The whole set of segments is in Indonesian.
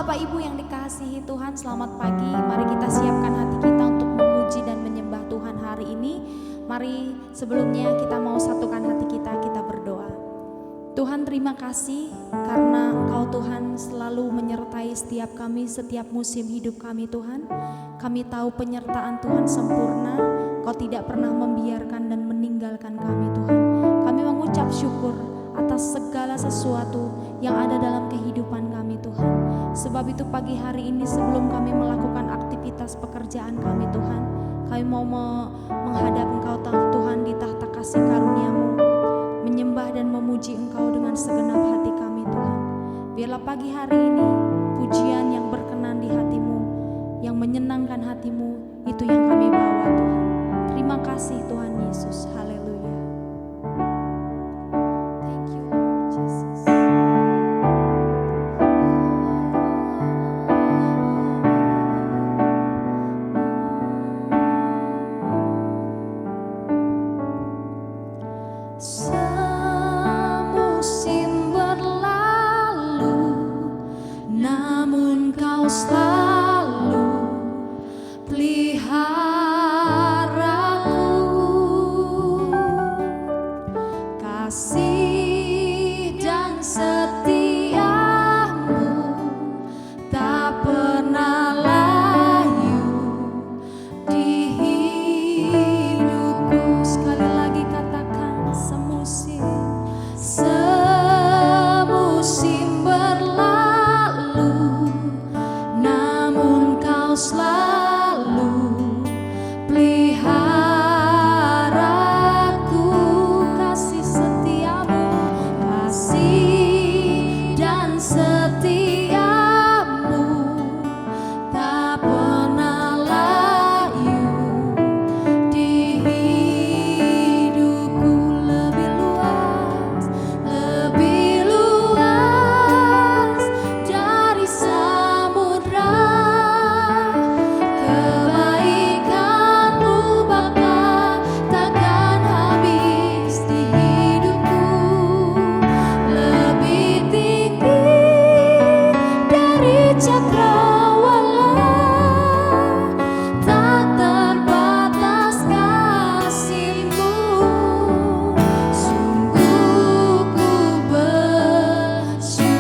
Bapak Ibu yang dikasihi Tuhan, selamat pagi. Mari kita siapkan hati kita untuk memuji dan menyembah Tuhan hari ini. Mari sebelumnya kita mau satukan hati kita, kita berdoa. Tuhan, terima kasih karena Engkau Tuhan selalu menyertai setiap kami, setiap musim hidup kami Tuhan. Kami tahu penyertaan Tuhan sempurna, Kau tidak pernah membiarkan dan meninggalkan kami Tuhan. Kami mengucap syukur atas segala sesuatu yang ada dalam kehidupan kami Tuhan. Sebab itu pagi hari ini sebelum kami melakukan aktivitas pekerjaan kami Tuhan, kami mau menghadap Engkau Tuhan di tahta kasih karunia-Mu, menyembah dan memuji Engkau dengan segenap hati kami Tuhan. Biarlah pagi hari ini pujian yang berkenan di hati-Mu, yang menyenangkan hati-Mu, itu yang kami bawa Tuhan. Terima kasih Tuhan Yesus, haleluya. Thank you Lord Jesus. Semusim berlalu, namun Kau selalu peliharaku. Kasih dan setiamu tak pernah layu di hidupku. Sekali lagi katakan, semusim berlalu, namun Kau selalu peliharaku. Kasih setiamu, kasih dan setiamu tak pernah layu di hidupku. Lebih luas dari samudra, kebaikan-Mu Bapa takkan habis di hidupku. Lebih tinggi dari cakrawala, tak terbatas kasih-Mu. Sungguh ku bersyukur.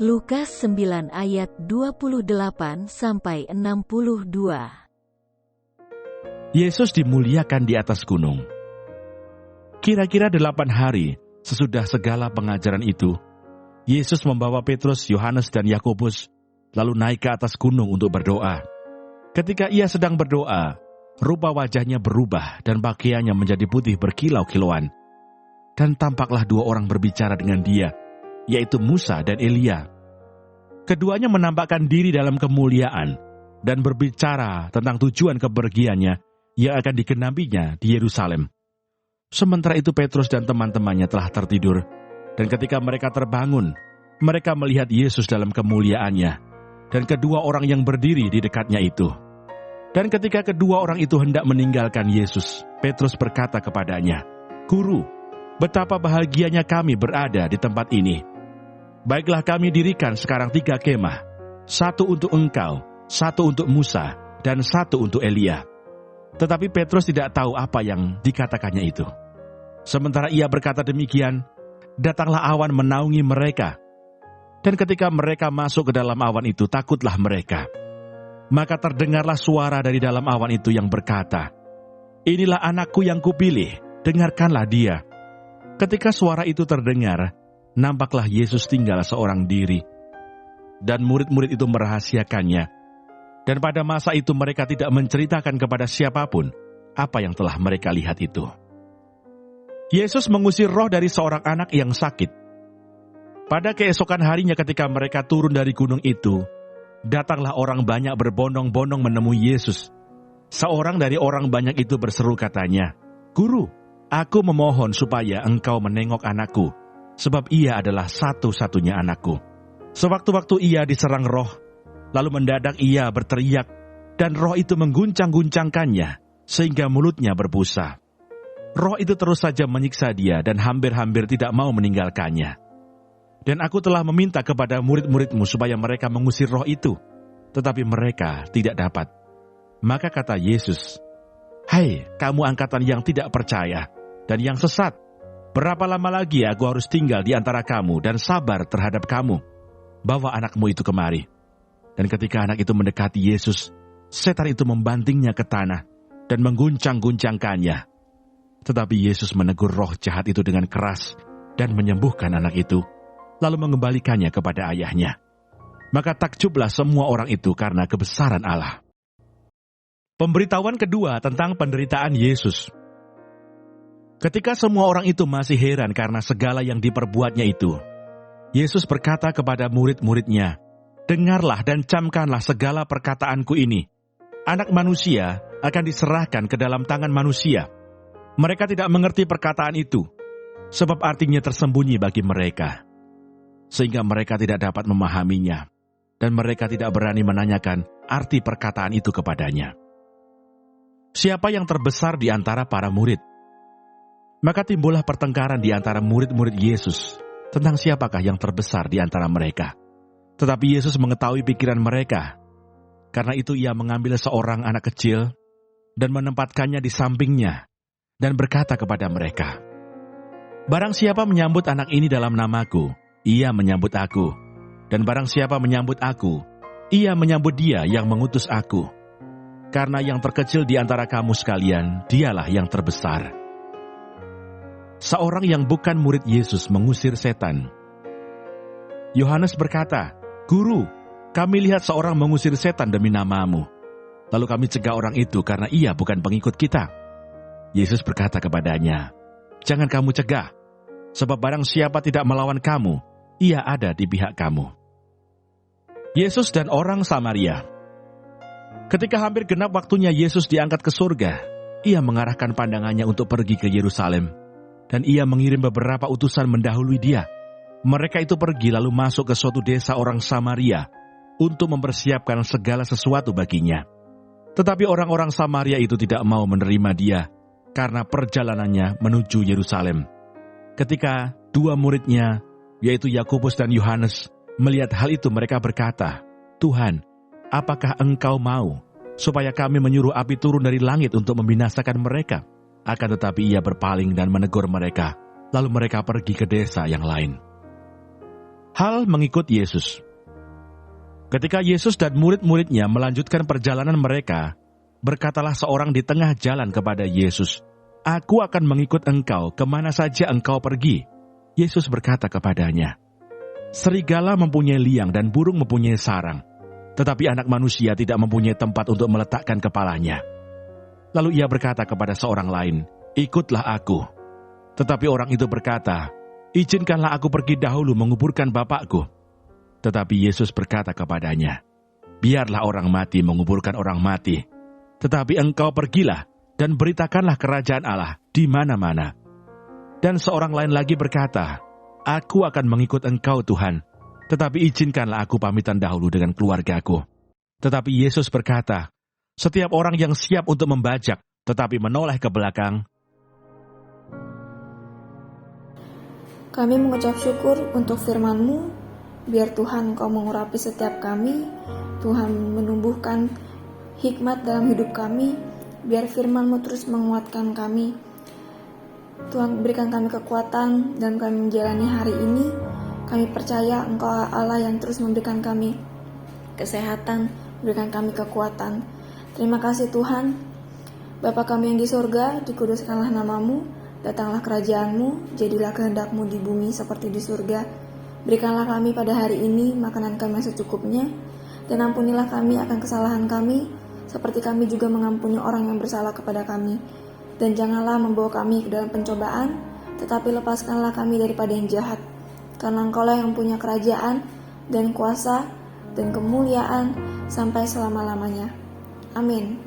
Lukas 9 ayat 28-62. Yesus dimuliakan di atas gunung. Kira-kira 8 hari sesudah segala pengajaran itu, Yesus membawa Petrus, Yohanes, dan Yakobus lalu naik ke atas gunung untuk berdoa. Ketika ia sedang berdoa, rupa wajahnya berubah dan pakaiannya menjadi putih berkilau-kilauan. Dan tampaklah 2 orang berbicara dengan dia, yaitu Musa dan Elia. Keduanya menampakkan diri dalam kemuliaan dan berbicara tentang tujuan kepergiannya yang akan digenapinya di Yerusalem. Sementara itu Petrus dan teman-temannya telah tertidur, dan ketika mereka terbangun, mereka melihat Yesus dalam kemuliaannya, dan kedua orang yang berdiri di dekatnya itu. Dan ketika kedua orang itu hendak meninggalkan Yesus, Petrus berkata kepadanya, "Guru, betapa bahagianya kami berada di tempat ini. Baiklah kami dirikan sekarang 3 kemah, 1 untuk engkau, 1 untuk Musa, dan 1 untuk Elia." Tetapi Petrus tidak tahu apa yang dikatakannya itu. Sementara ia berkata demikian, datanglah awan menaungi mereka. Dan ketika mereka masuk ke dalam awan itu, takutlah mereka. Maka terdengarlah suara dari dalam awan itu yang berkata, "Inilah anakku yang kupilih, dengarkanlah dia." Ketika suara itu terdengar, nampaklah Yesus tinggal seorang diri. Dan murid-murid itu merahasiakannya. Dan pada masa itu mereka tidak menceritakan kepada siapapun apa yang telah mereka lihat itu. Yesus mengusir roh dari seorang anak yang sakit. Pada keesokan harinya ketika mereka turun dari gunung itu, datanglah orang banyak berbondong-bondong menemui Yesus. Seorang dari orang banyak itu berseru katanya, "Guru, aku memohon supaya engkau menengok anakku, sebab ia adalah satu-satunya anakku. Sewaktu-waktu ia diserang roh, lalu mendadak ia berteriak, dan roh itu mengguncang-guncangkannya, sehingga mulutnya berbusa. Roh itu terus saja menyiksa dia dan hampir-hampir tidak mau meninggalkannya. Dan aku telah meminta kepada murid-muridmu supaya mereka mengusir roh itu, tetapi mereka tidak dapat." Maka kata Yesus, "Hai, kamu angkatan yang tidak percaya dan yang sesat, berapa lama lagi aku harus tinggal di antara kamu dan sabar terhadap kamu? Bawa anakmu itu kemari." Dan ketika anak itu mendekati Yesus, setan itu membantingnya ke tanah dan mengguncang-guncangkannya. Tetapi Yesus menegur roh jahat itu dengan keras dan menyembuhkan anak itu, lalu mengembalikannya kepada ayahnya. Maka takjublah semua orang itu karena kebesaran Allah. Pemberitahuan kedua tentang penderitaan Yesus. Ketika semua orang itu masih heran karena segala yang diperbuatnya itu, Yesus berkata kepada murid-muridnya, "Dengarlah dan camkanlah segala perkataanku ini. Anak manusia akan diserahkan ke dalam tangan manusia. Mereka tidak mengerti perkataan itu, sebab artinya tersembunyi bagi mereka, sehingga mereka tidak dapat memahaminya, dan mereka tidak berani menanyakan arti perkataan itu kepadanya." Siapa yang terbesar di antara para murid? Maka timbullah pertengkaran di antara murid-murid Yesus tentang siapakah yang terbesar di antara mereka. Tetapi Yesus mengetahui pikiran mereka. Karena itu ia mengambil seorang anak kecil dan menempatkannya di sampingnya dan berkata kepada mereka, "Barang siapa menyambut anak ini dalam namaku, ia menyambut aku. Dan barang siapa menyambut aku, ia menyambut dia yang mengutus aku. Karena yang terkecil di antara kamu sekalian, dialah yang terbesar." Seorang yang bukan murid Yesus mengusir setan. Yohanes berkata, "Guru, kami lihat seorang mengusir setan demi namamu. Lalu kami cegah orang itu karena ia bukan pengikut kita." Yesus berkata kepadanya, "Jangan kamu cegah, sebab barang siapa tidak melawan kamu, ia ada di pihak kamu." Yesus dan orang Samaria. Ketika hampir genap waktunya Yesus diangkat ke surga, ia mengarahkan pandangannya untuk pergi ke Yerusalem, dan ia mengirim beberapa utusan mendahului dia. Mereka itu pergi lalu masuk ke suatu desa orang Samaria untuk mempersiapkan segala sesuatu baginya. Tetapi orang-orang Samaria itu tidak mau menerima dia karena perjalanannya menuju Yerusalem. Ketika dua muridnya, yaitu Yakobus dan Yohanes, melihat hal itu mereka berkata, "Tuhan, apakah Engkau mau supaya kami menyuruh api turun dari langit untuk membinasakan mereka?" Akan tetapi ia berpaling dan menegur mereka, lalu mereka pergi ke desa yang lain. Hal mengikut Yesus. Ketika Yesus dan murid-muridnya melanjutkan perjalanan mereka, berkatalah seorang di tengah jalan kepada Yesus, "Aku akan mengikut engkau kemana saja engkau pergi." Yesus berkata kepadanya, "Serigala mempunyai liang dan burung mempunyai sarang, tetapi anak manusia tidak mempunyai tempat untuk meletakkan kepalanya." Lalu ia berkata kepada seorang lain, "Ikutlah aku." Tetapi orang itu berkata, "Izinkanlah aku pergi dahulu menguburkan bapakku." Tetapi Yesus berkata kepadanya, "Biarlah orang mati menguburkan orang mati, tetapi engkau pergilah dan beritakanlah kerajaan Allah di mana-mana." Dan seorang lain lagi berkata, "Aku akan mengikut engkau Tuhan, tetapi izinkanlah aku pamitan dahulu dengan keluargaku." Tetapi Yesus berkata, "Setiap orang yang siap untuk membajak, tetapi menoleh ke belakang." Kami mengucap syukur untuk firman-Mu. Biar Tuhan Engkau mengurapi setiap kami. Tuhan menumbuhkan hikmat dalam hidup kami. Biar firman-Mu terus menguatkan kami. Tuhan berikan kami kekuatan dan kami menjalani hari ini. Kami percaya Engkau Allah yang terus memberikan kami kesehatan, berikan kami kekuatan. Terima kasih Tuhan. Bapa kami yang di surga, dikuduskanlah nama-Mu, datanglah kerajaan-Mu, jadilah kehendak-Mu di bumi seperti di surga. Berikanlah kami pada hari ini makanan kami yang secukupnya, dan ampunilah kami akan kesalahan kami, seperti kami juga mengampuni orang yang bersalah kepada kami. Dan janganlah membawa kami ke dalam pencobaan, tetapi lepaskanlah kami daripada yang jahat. Karena Engkau-lah yang punya kerajaan, dan kuasa, dan kemuliaan, sampai selama-lamanya. Amin.